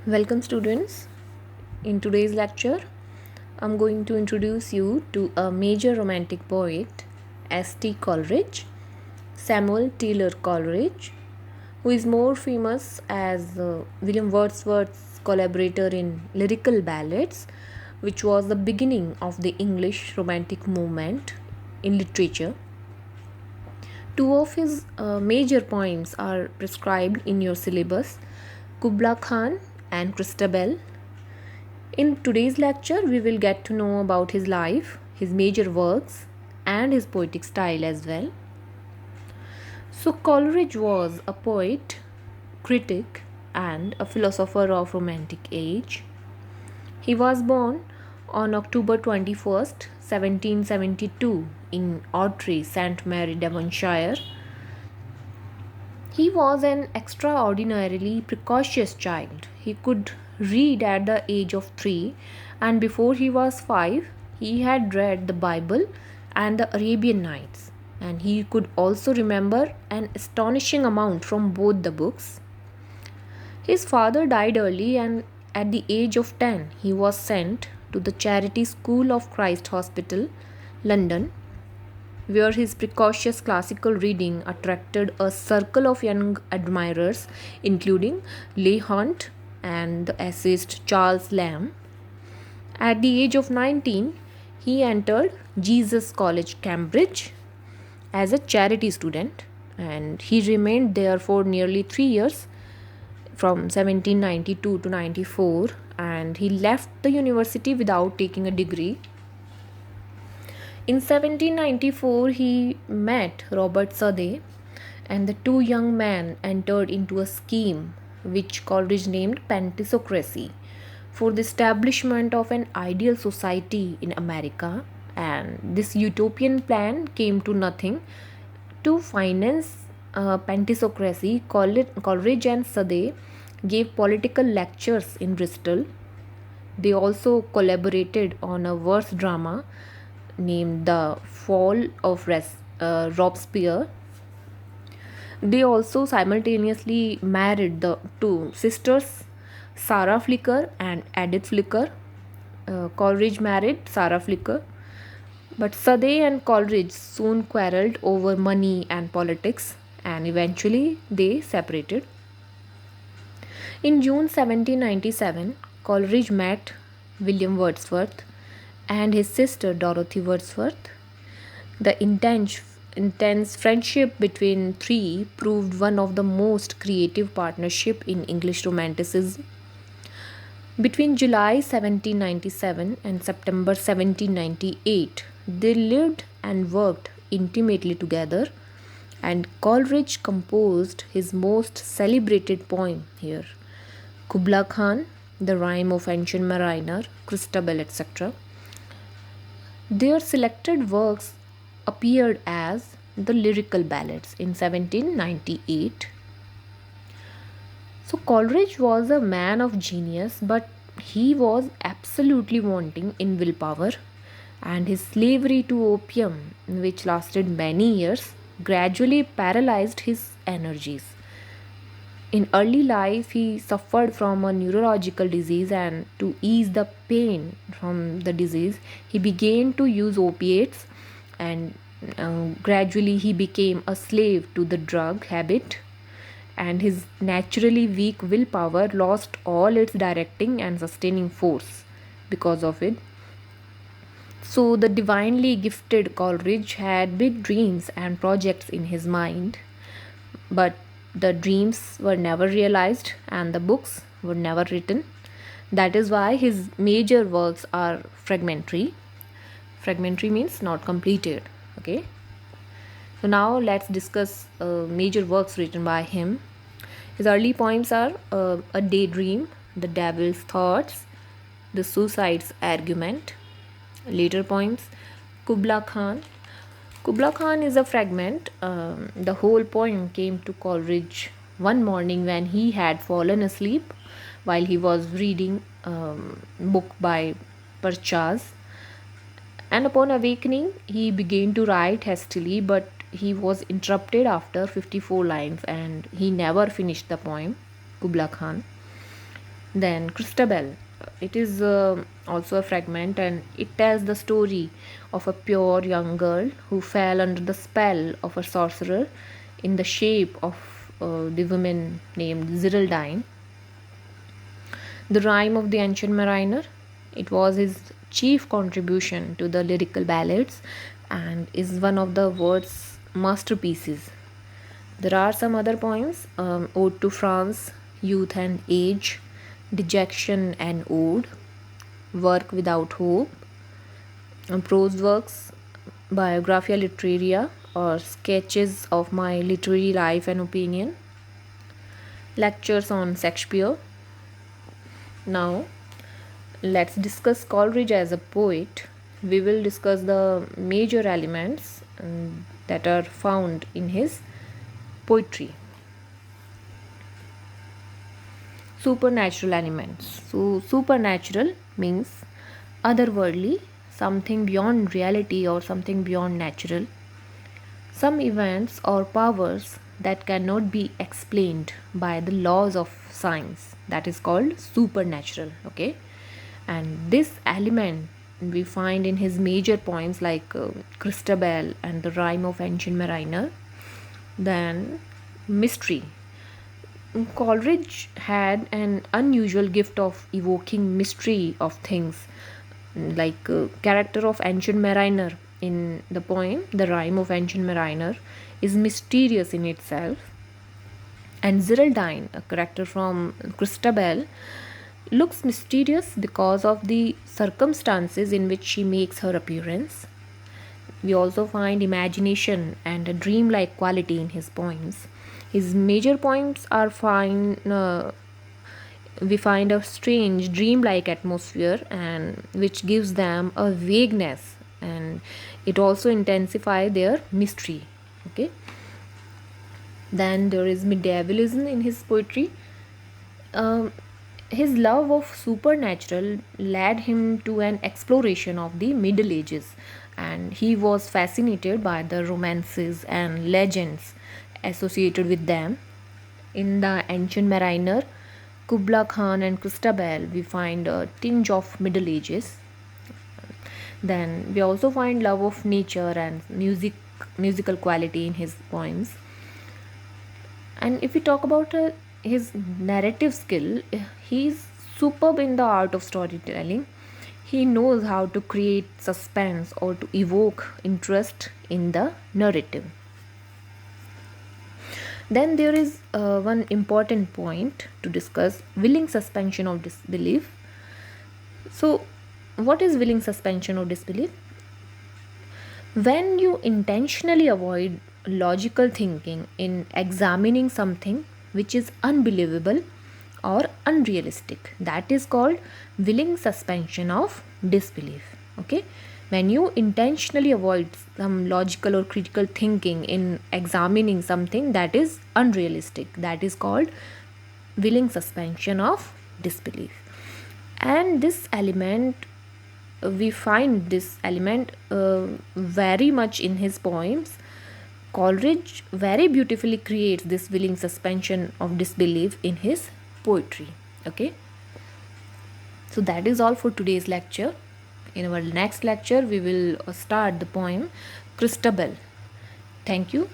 Welcome, students. In today's lecture, I'm going to introduce you to a major romantic poet, S.T. Coleridge, Samuel Taylor Coleridge, who is more famous as William Wordsworth's collaborator in lyrical ballads, which was the beginning of the English Romantic movement in literature. Two of his major poems are prescribed in your syllabus, Kubla Khan and Christabel. In today's lecture, we will get to know about his life, his major works, and his poetic style as well. So, Coleridge was a poet, critic, and a philosopher of Romantic age. He was born on October 21st, 1772, in Awtry, St. Mary, Devonshire. He was an extraordinarily precocious child. He could read at the age of 3, and before he was 5, he had read the Bible and the Arabian Nights, and he could also remember an astonishing amount from both the books. His father died early, and at the age of 10, he was sent to the Charity School of Christ Hospital, London, where his precocious classical reading attracted a circle of young admirers, including Leigh Hunt and the essayist Charles Lamb. At the age of 19, he entered Jesus College, Cambridge, as a charity student, and he remained there for nearly 3 years from 1792 to 94, and he left the university without taking a degree. In 1794, he met Robert Southey, and the two young men entered into a scheme which Coleridge named Pantisocracy for the establishment of an ideal society in America. And this utopian plan came to nothing. To finance Pantisocracy, Coleridge and Southey gave political lectures in Bristol. They also collaborated on a verse drama named The Fall of Robespierre. They also simultaneously married the two sisters, Sarah Flicker and Edith Flicker. Coleridge married Sarah Flicker, but Southey and Coleridge soon quarreled over money and politics, and eventually they separated. In June 1797, Coleridge met William Wordsworth and his sister Dorothy Wordsworth. The intense friendship between three proved one of the most creative partnership in English Romanticism. Between July 1797 and September 1798, they lived and worked intimately together, and Coleridge composed his most celebrated poem here, Kubla Khan, The Rime of Ancient Mariner, Christabel, etc. Their selected works appeared as the Lyrical Ballads in 1798. So Coleridge was a man of genius, but he was absolutely wanting in willpower, and his slavery to opium, which lasted many years, gradually paralyzed his energies. In early life, he suffered from a neurological disease, and to ease the pain from the disease, he began to use opiates, and gradually he became a slave to the drug habit, and his naturally weak willpower lost all its directing and sustaining force because of it. So, the divinely gifted Coleridge had big dreams and projects in his mind, but the dreams were never realized and the books were never written. That is why his major works are fragmentary. Fragmentary means not completed. Okay. So now let's discuss major works written by him. His early poems are A Daydream, The Devil's Thoughts, The Suicide's Argument. Later poems, Kubla Khan. Kubla Khan is a fragment. The whole poem came to Coleridge one morning when he had fallen asleep while he was reading a book by Parchaz. And upon awakening, he began to write hastily, but he was interrupted after 54 lines and he never finished the poem, Kubla Khan. Then Christabel. It is also a fragment, and it tells the story of a pure young girl who fell under the spell of a sorcerer in the shape of the woman named Ziraldine. The Rime of the Ancient Mariner. It was his chief contribution to the lyrical ballads and is one of the world's masterpieces. There are some other poems: Ode to France, Youth and Age, Dejection and Ode, Work Without Hope, prose works, Biographia Literaria, or Sketches of My Literary Life and Opinion, lectures on Shakespeare. Now, let's discuss Coleridge as a poet. We will discuss the major elements that are found in his poetry. Supernatural elements. So, supernatural means otherworldly, something beyond reality or something beyond natural. Some events or powers that cannot be explained by the laws of science, that is called supernatural. Okay, and this element we find in his major poems like Christabel and the Rime of Ancient Mariner. Then mystery. Coleridge had an unusual gift of evoking mystery of things, like character of Ancient Mariner in the poem The Rime of Ancient Mariner is mysterious in itself, and Ziraldine, a character from Christabel, looks mysterious because of the circumstances in which she makes her appearance. We also find imagination and a dreamlike quality in his poems. His major poems are fine. We find a strange dreamlike atmosphere and which gives them a vagueness, and it also intensifies their mystery. Okay. Then there is medievalism in his poetry. Um, his love of supernatural led him to an exploration of the Middle Ages, and he was fascinated by the romances and legends associated with them. In the Ancient Mariner, Kubla Khan and Christabel, we find a tinge of Middle Ages. Then we also find love of nature and musical quality in his poems. And if we talk about his narrative skill, he is superb in the art of storytelling. He knows how to create suspense or to evoke interest in the narrative. Then there is one important point to discuss: willing suspension of disbelief. So, what is willing suspension of disbelief? When you intentionally avoid logical thinking in examining something which is unbelievable or unrealistic, that is called willing suspension of disbelief. Okay, when you intentionally avoid some logical or critical thinking in examining something that is unrealistic, that is called willing suspension of disbelief. And this element, we find this element very much in his poems. Coleridge very beautifully creates this willing suspension of disbelief in his poetry. Okay, so that is all for today's lecture. In our next lecture, we will start the poem Christabel. Thank you.